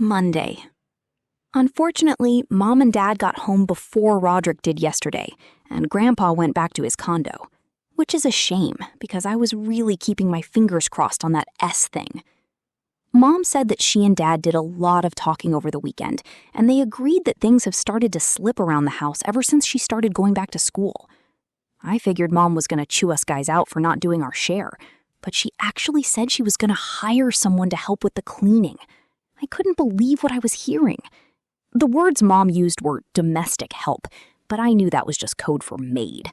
Monday. Unfortunately, Mom and Dad got home before Roderick did yesterday, and Grandpa went back to his condo. Which is a shame, because I was really keeping my fingers crossed on that S thing. Mom said that she and Dad did a lot of talking over the weekend, and they agreed that things have started to slip around the house ever since she started going back to school. I figured Mom was going to chew us guys out for not doing our share, but she actually said she was going to hire someone to help with the cleaning. I couldn't believe what I was hearing. The words Mom used were domestic help, but I knew that was just code for maid.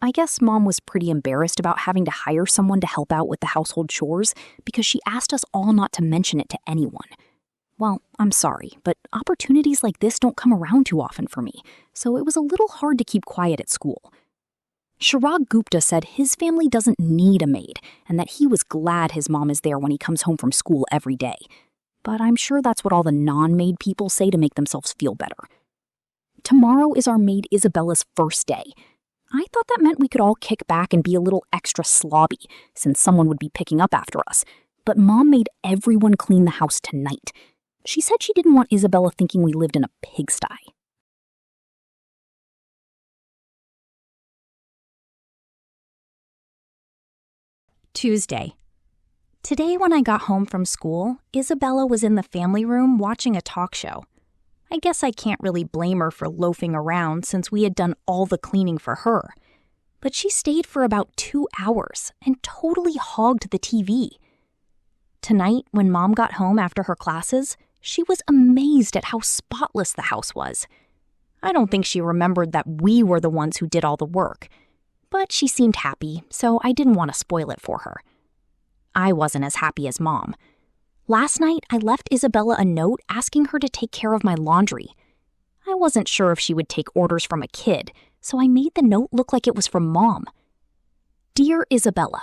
I guess Mom was pretty embarrassed about having to hire someone to help out with the household chores because she asked us all not to mention it to anyone. Well, I'm sorry, but opportunities like this don't come around too often for me, so it was a little hard to keep quiet at school. Chirag Gupta said his family doesn't need a maid and that he was glad his mom is there when he comes home from school every day. But I'm sure that's what all the non-maid people say to make themselves feel better. Tomorrow is our maid Isabella's first day. I thought that meant we could all kick back and be a little extra slobby, since someone would be picking up after us. But Mom made everyone clean the house tonight. She said she didn't want Isabella thinking we lived in a pigsty. Tuesday. Today when I got home from school, Isabella was in the family room watching a talk show. I guess I can't really blame her for loafing around since we had done all the cleaning for her. But she stayed for about 2 hours and totally hogged the TV. Tonight, when Mom got home after her classes, she was amazed at how spotless the house was. I don't think she remembered that we were the ones who did all the work. But she seemed happy, so I didn't want to spoil it for her. I wasn't as happy as Mom. Last night, I left Isabella a note asking her to take care of my laundry. I wasn't sure if she would take orders from a kid, so I made the note look like it was from Mom. Dear Isabella,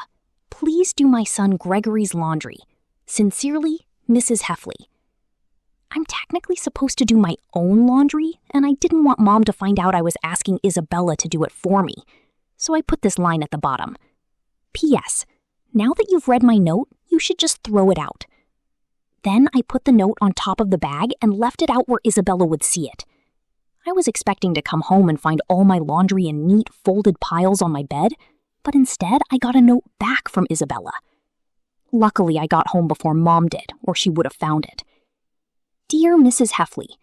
please do my son Gregory's laundry. Sincerely, Mrs. Heffley. I'm technically supposed to do my own laundry, and I didn't want Mom to find out I was asking Isabella to do it for me, so I put this line at the bottom. P.S. Now that you've read my note, you should just throw it out. Then I put the note on top of the bag and left it out where Isabella would see it. I was expecting to come home and find all my laundry in neat, folded piles on my bed, but instead I got a note back from Isabella. Luckily, I got home before Mom did, or she would have found it. Dear Mrs. Heffley,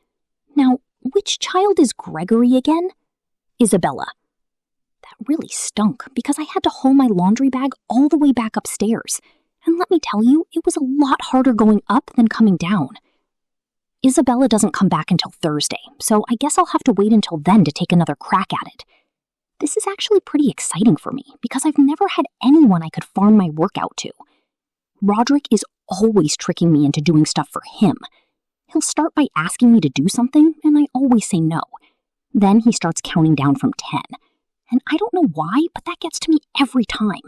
now, which child is Gregory again? Isabella. That really stunk because I had to haul my laundry bag all the way back upstairs. And let me tell you, it was a lot harder going up than coming down. Isabella doesn't come back until Thursday, so I guess I'll have to wait until then to take another crack at it. This is actually pretty exciting for me because I've never had anyone I could farm my work out to. Roderick is always tricking me into doing stuff for him. He'll start by asking me to do something, and I always say no. Then he starts counting down from 10. And I don't know why, but that gets to me every time.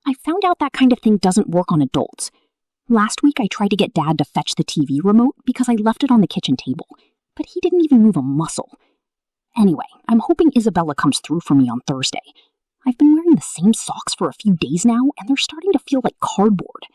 I found out that kind of thing doesn't work on adults. Last week I tried to get Dad to fetch the TV remote because I left it on the kitchen table, but he didn't even move a muscle. Anyway, I'm hoping Isabella comes through for me on Thursday. I've been wearing the same socks for a few days now, and they're starting to feel like cardboard.